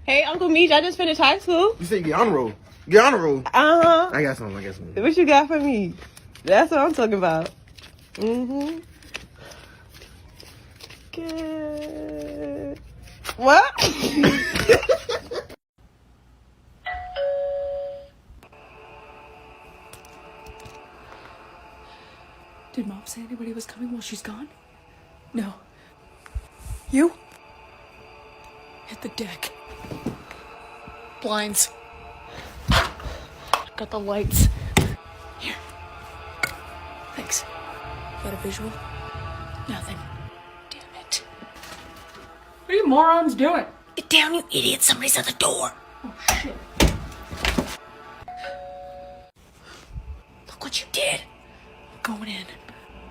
Hey, Uncle Meech, I just finished high school. You say get on the roll. Get on the roll. Uh-huh. I got something. What you got for me? That's what I'm talking about. Mm-hmm. Good. What? Did Mom say anybody was coming while she's gone? No. You? Hit the deck. Blinds. Got the lights. Here. Thanks. Got a visual? Nothing. Damn it. What are you morons doing? Get down, you idiot. Somebody's at the door. Oh, shit. Look what you did. I'm going in.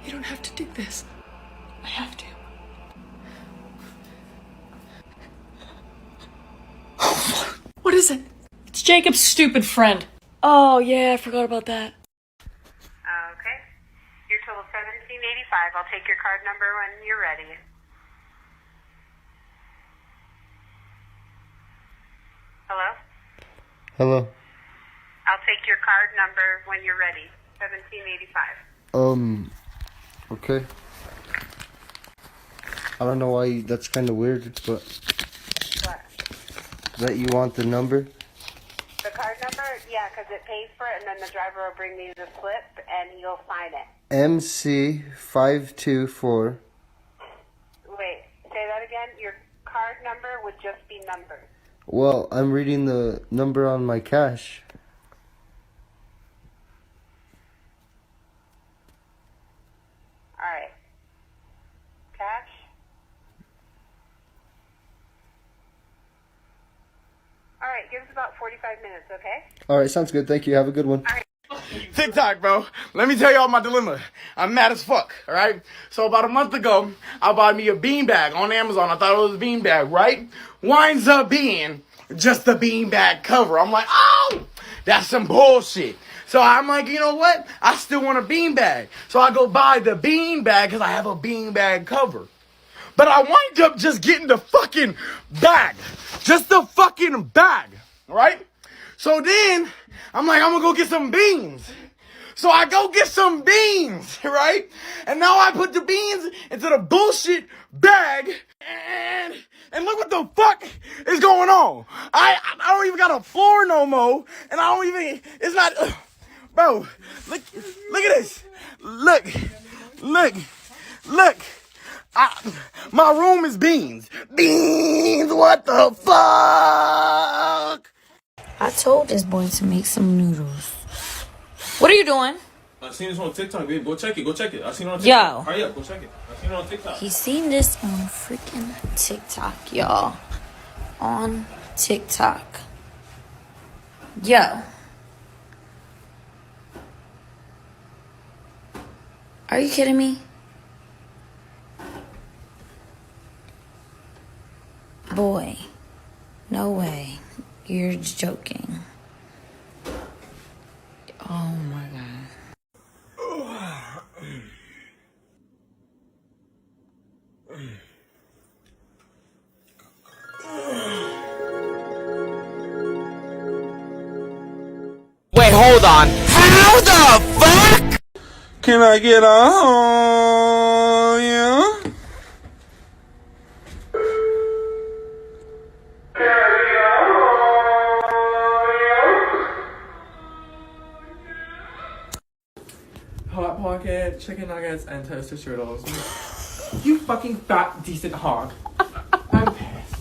You don't have to do this. I have to. What is it? It's Jacob's stupid friend. Oh, yeah, I forgot about that. Okay. Your total $17.85. I'll take your card number when you're ready. Hello? Hello. I'll take your card number when you're ready. $17.85. Okay. I don't know why that's kind of weird, but What? that you want the number? The card number? Yeah, because it pays for it, and then the driver will bring me the slip, and you'll sign it. MC524. Wait, say that again? Your card number would just be numbers. Well, I'm reading the number on my cash. All right. Cash? All right, give us about 45 minutes, okay? Alright, sounds good. Thank you. Have a good one. TikTok, bro. Let me tell y'all my dilemma. I'm mad as fuck, alright? So about a month ago, I bought me a beanbag on Amazon. I thought it was a beanbag, right? Winds up being just the beanbag cover. I'm like, oh, that's some bullshit. So I'm like, you know what? I still want a beanbag. So I go buy the beanbag because I have a beanbag cover. But I wind up just getting the fucking bag. Just the fucking bag, right? So then, I'm like, I'm gonna go get some beans. So I go get some beans, right? And now I put the beans into the bullshit bag, and look what the fuck is going on. I don't even got a floor no more, and I don't even, it's not, bro, look at this. Look. My room is beans. Beans, what the fuck? I told this boy to make some noodles. What are you doing? I seen this on TikTok, babe. Go check it. I seen it on TikTok. Yo. Hurry up, go check it. I seen it on TikTok. He seen this on freaking TikTok, y'all. On TikTok. Yo. Are you kidding me? Boy. No way. You're joking. Oh my god. Wait, hold on. How the fuck? Can I get a home? Yeah? Hot Pocket, chicken nuggets, and toasted strudels. You fucking fat, decent hog. I'm pissed.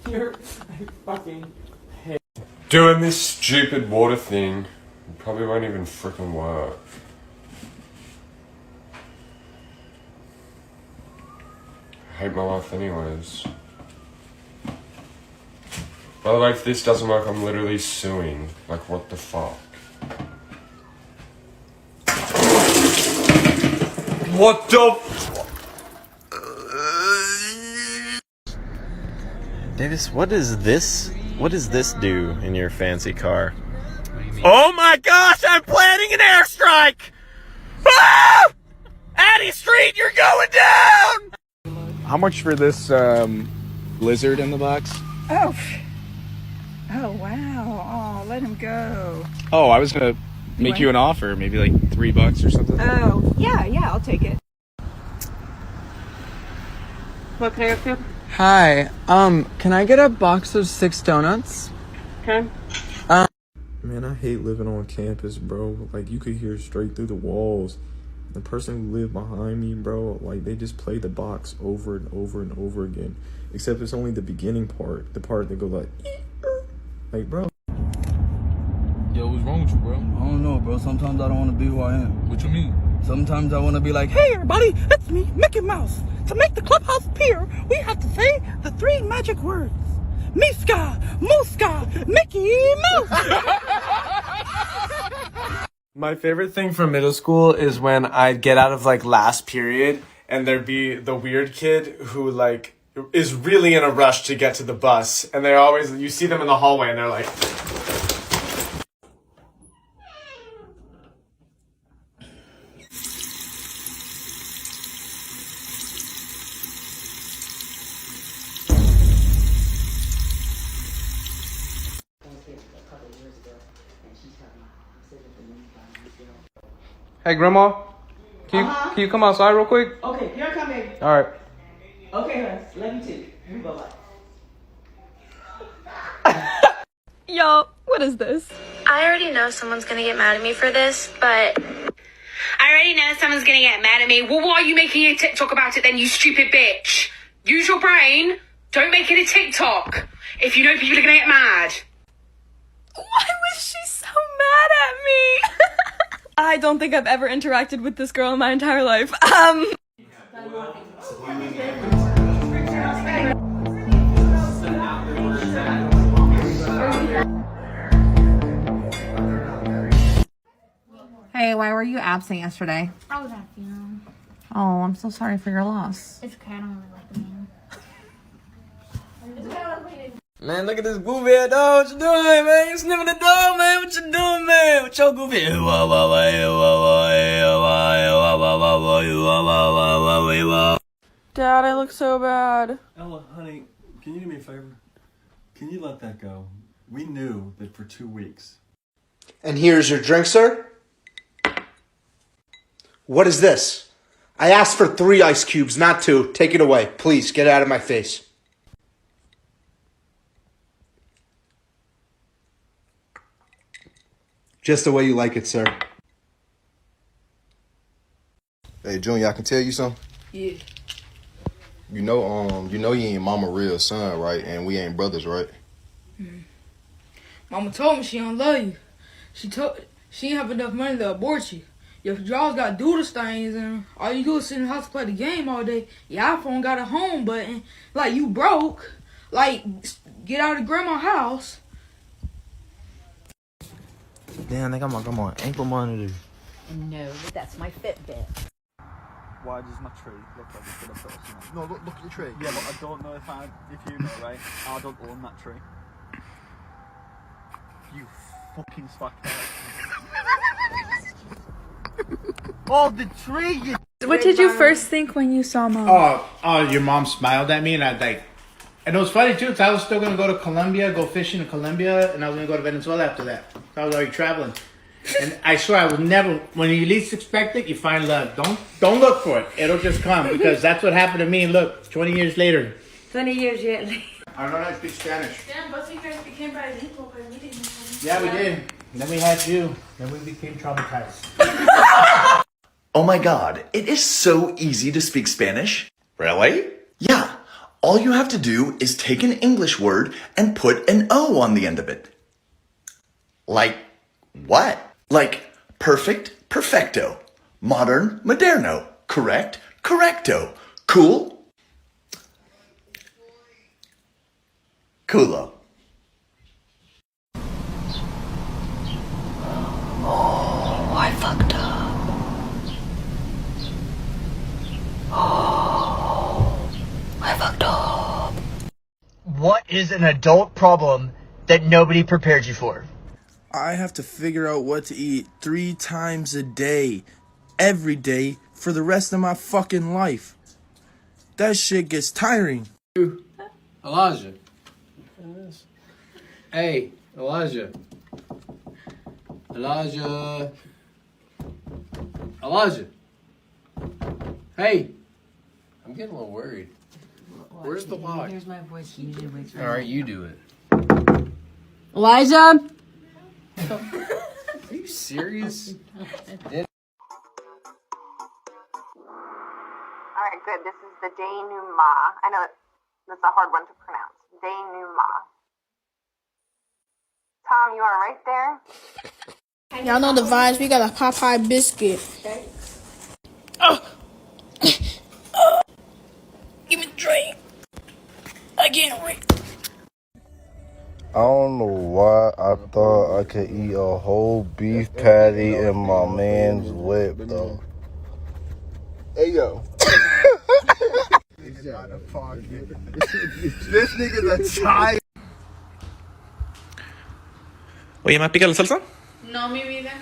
You're fucking pissed. Doing this stupid water thing probably won't even frickin' work. I hate my life anyways. By the way, if this doesn't work, I'm literally suing. Like, what the fuck? What the Davis, what is this? What does this do in your fancy car? Oh my gosh, I'm planning an airstrike! Ah! Addie Street, you're going down! How much for this lizard in the box? Oh, Oh, wow. Oh, let him go. Oh, I was gonna make you an offer, maybe like $3 or something. Oh, yeah, I'll take it. What can I get you? Hi, can I get a box of 6 donuts? Okay. Man, I hate living on campus, bro. Like, you could hear straight through the walls. The person who lived behind me, bro, like, they just play the box over and over and over again. Except it's only the beginning part. The part that go like, bro. Yo, what's wrong with you, bro? I don't know, bro. Sometimes I don't want to be who I am. What you mean? Sometimes I want to be like, hey, everybody, it's me, Mickey Mouse. To make the clubhouse appear, we have to say the 3 magic words. Miska, Muska, Mickey Mouse. My favorite thing from middle school is when I'd get out of like last period and there'd be the weird kid who like is really in a rush to get to the bus, and they're always, you see them in the hallway and they're like, Hey, Grandma, can you come outside real quick? Okay, you're coming. All right. Okay, Hurst, let me too. Bye-bye. Y'all, what is this? I already know someone's gonna get mad at me for this, but I already know someone's gonna get mad at me. Well, why are you making a TikTok about it then, you stupid bitch? Use your brain. Don't make it a TikTok. If you know people are gonna get mad. Why was she so mad at me? I don't think I've ever interacted with this girl in my entire life. Hey, why were you absent yesterday? I was at a funeral. Oh, I'm so sorry for your loss. It's okay, I don't really like the man. Man, look at this goofy head dog. What you doing, man? You sniffing the dog, man? What you doing, man? What your goofy head? Dad, I look so bad. Ella, honey, can you do me a favor? Can you let that go? We knew that for 2 weeks. And here's your drink, sir. What is this? I asked for 3 ice cubes, not 2. Take it away. Please, get out of my face. Just the way you like it, sir. Hey, Junior, I can tell you something? Yeah. You know you ain't mama real son, right? And we ain't brothers, right? Mama told me she don't love you. She ain't have enough money to abort you. Your jaws got doodle stains and all you do is sit in the house and play the game all day. Your iPhone got a home button. Like, you broke. Like, get out of grandma's house. Damn, they got my ankle monitor. No, that's my Fitbit. Why does my tree look like it's got a person on it? No, look at the tree. Yeah, but I don't know if you know, right? I don't own that tree. You fucking swackhead. Oh, the tree! You What did you first think when you saw Mom? Oh, your mom smiled at me, and and it was funny too, because I was still gonna go to Colombia, go fishing in Colombia, and I was gonna go to Venezuela after that. So I was already traveling. And I swear I would never, when you least expect it, you find love. Don't look for it. It'll just come, because that's what happened to me, and look, 20 years later. 20 years yet. I don't know how to speak Spanish. Damn, but you guys became bilingual, but we didn't. Yeah, we did. Then we had you. Then we became traumatized. Oh my god, it is so easy to speak Spanish. Really? Yeah. All you have to do is take an English word and put an O on the end of it. Like what? Like perfect, perfecto. Modern, moderno. Correct, correcto. Cool, culo. Oh, I fucked up. Oh, I fucked up. What is an adult problem that nobody prepared you for? I have to figure out what to eat 3 times a day, every day, for the rest of my fucking life. That shit gets tiring. Elijah. Hey, Elijah. Elijah. Elijah. Hey. I'm getting a little worried. Where's the lock? Here's my voice. He usually wakes right Alright, you do it. Elijah! Are you serious? Alright, good. This is the denouement. I know that's a hard one to pronounce. Denouement. Tom, you are right there. Y'all know the vibes. We got a Popeye biscuit. Okay. Give me the drink. I can't read. I don't know why I thought I could eat a whole beef patty in my man's whip, though. Hey, yo. This nigga's a child. Oye, ¿más pica la salsa? No, mi vida.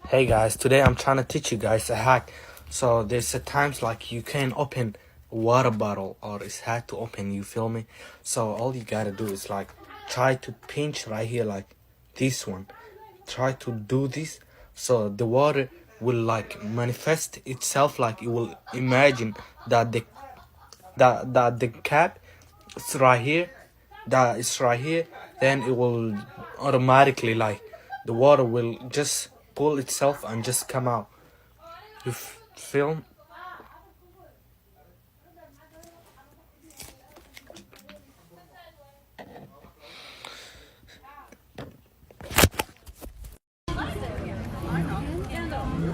Hey guys, today I'm trying to teach you guys a hack. So there's times like you can open a water bottle or it's hard to open, you feel me? So all you gotta do is like try to pinch right here like this one. Try to do this so the water will like manifest itself, like it will imagine that the cap is right here, that is right here, then it will automatically like the water will just pull itself and just come out. You feel?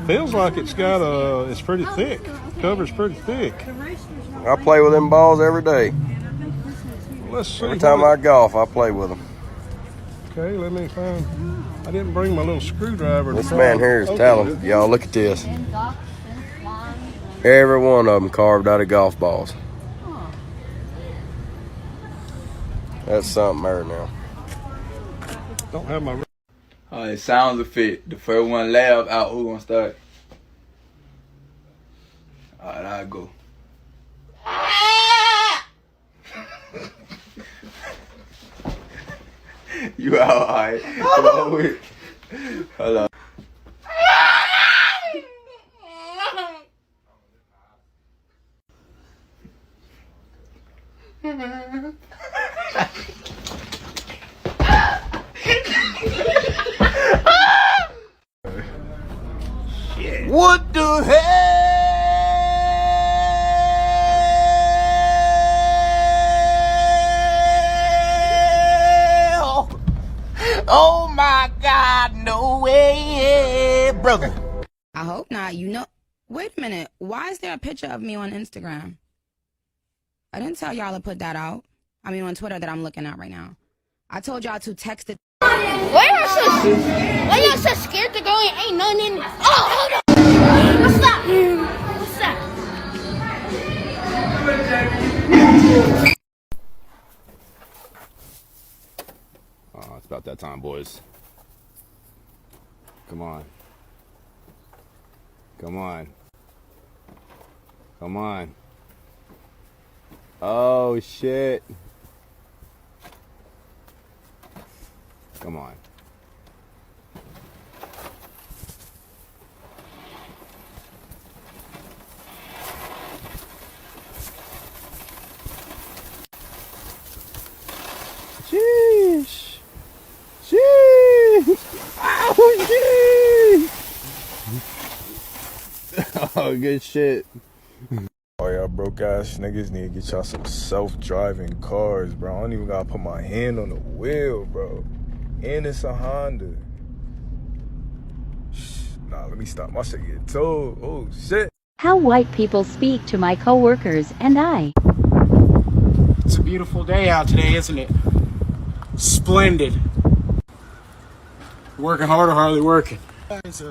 Feels like it's got it's pretty thick. Cover's pretty thick. I play with them balls every day. Let's see. Every time I golf, I play with them. Okay, let me find. I didn't bring my little screwdriver. This man here is talented. Y'all look at this. Every one of them carved out of golf balls. That's something there now. Don't have my. Alright, sounds effect. The first one laugh out. Who gonna start? Alright, I'll go. You out, alright. Hold on. Shit. What the hell? Oh my God, no way, brother. I hope not. You know, wait a minute. Why is there a picture of me on Instagram? I didn't tell y'all to put that out. I mean, on Twitter that I'm looking at right now. I told y'all to text it. Why y'all so scared to go in? Ain't nothing in. Oh, hold on. What's that? What's that? Oh, it's about that time, boys. Come on. Come on. Come on. Oh, shit. Come on. Sheesh. Sheesh. Oh, sheesh. Oh, good shit. Oh, y'all broke ass niggas need to get y'all some self-driving cars, bro. I don't even gotta put my hand on the wheel, bro. And it's a Honda. Nah, let me stop. My shit get towed. Oh, shit. How white people speak to my coworkers and I. It's a beautiful day out today, isn't it? Splendid. Working hard or hardly working? Guys,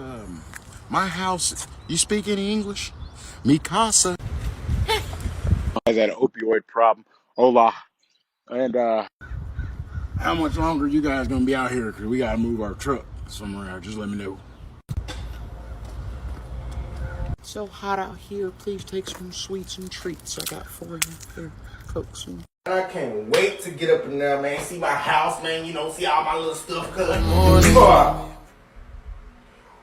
my house, you speak any English? Mi casa. I got an opioid problem. Hola. And, how much longer you guys gonna be out here? Because we gotta move our truck somewhere. Just let me know. It's so hot out here. Please take some sweets and treats. I got 4 here. Cokes and... I can't wait to get up in there, man. See my house, man. You know, see all my little stuff.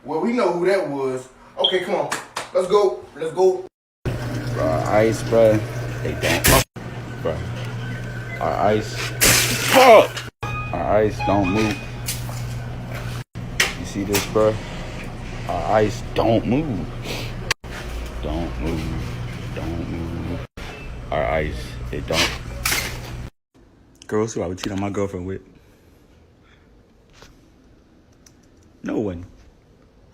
Well, we know who that was. Okay, come on. Let's go. Let's go. Ice, bro. They don't. Bro. Our ice. Fuck! Our ice don't move. You see this, bro? Our ice don't move. Don't move. Don't move. Our ice, it don't. Girls who I would cheat on my girlfriend with. No one.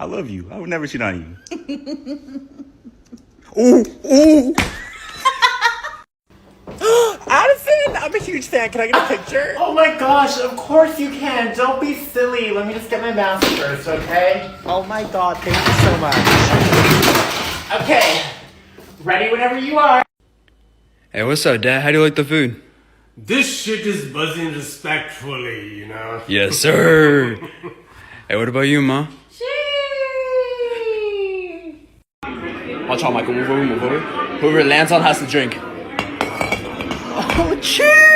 I love you. I would never cheat on you. Ooh, ooh. Addison, I'm a huge fan. Can I get a picture? Oh my gosh, of course you can. Don't be silly. Let me just get my mask first, okay? Oh my god, thank you so much. Okay. Ready whenever you are. Hey, what's up, Dad? How do you like the food? This shit is buzzing respectfully, you know? Yes, sir. Hey, what about you, Ma? Watch out, Michael. Move over, move over. Whoever it lands on has to drink. Oh, cheers!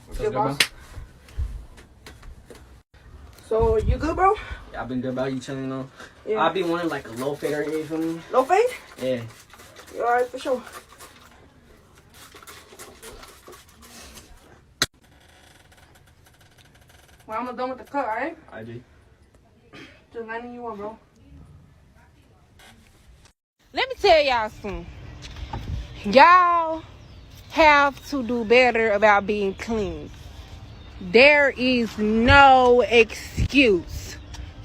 What's good, boss? So, you good, bro? Yeah, I've been good about you chilling though. Yeah. I'll be wanting like a low fade right here for me. Low fade? Yeah. You alright, for sure. Well, I'm done with the cut, alright? I do. Just letting you on, bro. Let me tell y'all something. Y'all have to do better about being clean. There is no excuse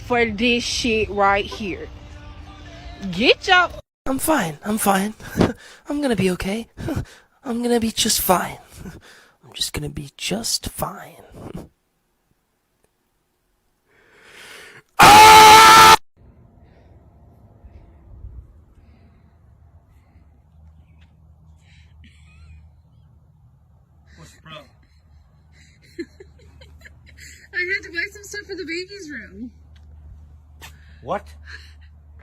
for this shit right here. Get your... I'm fine. I'm fine. I'm gonna be okay. I'm gonna be just fine. I'm just gonna be just fine. What's the problem? I had to buy some stuff for the baby's room. What?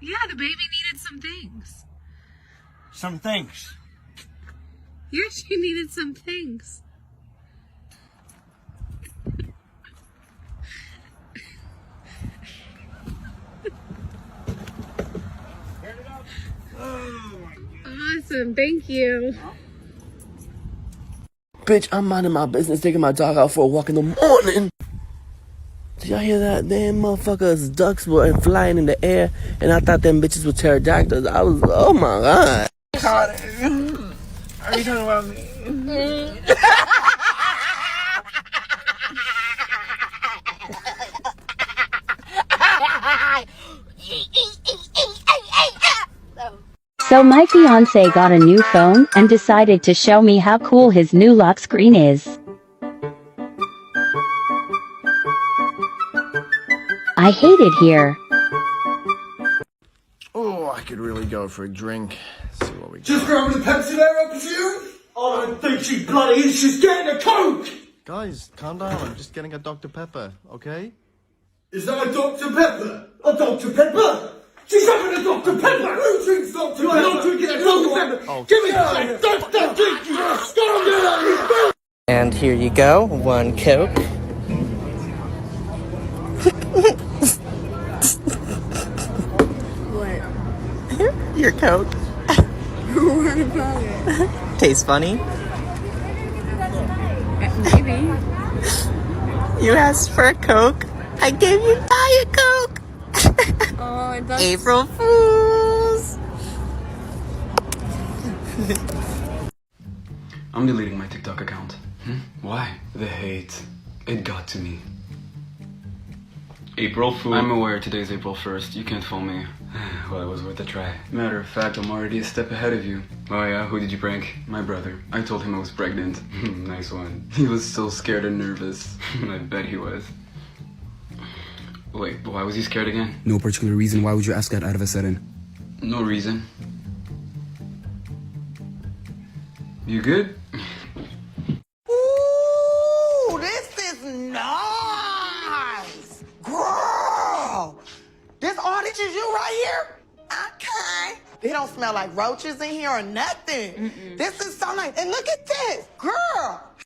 Yeah, the baby needed some things. Some things. Yeah, she needed some things. Awesome, thank you. Bitch, I'm minding my business, taking my dog out for a walk in the morning. Did y'all hear that? Damn motherfuckers, ducks were flying in the air, and I thought them bitches were pterodactyls. I was, oh my god. Are you talking about me? So my fiance got a new phone and decided to show me how cool his new lock screen is. I hate it here. Oh, I could really go for a drink. Let's see what we got. Just grabbing a Pepsi there, I presume? I don't think she bloody is. She's getting a Coke! Guys, calm down. I'm just getting a Dr. Pepper, okay? Is that a Dr. Pepper? A Dr. Pepper? She's having a Dr. Pepper! Who drinks Dr. Pepper? Don't drink it, Dr. Pepper! Oh, give me that! Don't drink you! And here you go, 1 Coke. What? Your Coke. What about it? Tastes funny. Maybe. You asked for a Coke. I gave you Diet Coke. Oh, it does. April Fools. I'm deleting my TikTok account. Why? The hate. It got to me. April Fool. I'm aware today's April 1st. You can't fool me. Well, it was worth a try. Matter of fact, I'm already a step ahead of you. Oh yeah? Who did you prank? My brother. I told him I was pregnant. Nice one. He was so scared and nervous. I bet he was. Wait, why was he scared again? No particular reason. Why would you ask that out of a sudden? No reason. You good? Ooh, this is nice! Girl! This all this is you right here? Okay. They don't smell like roaches in here or nothing. This is so nice. And look at this. Girl!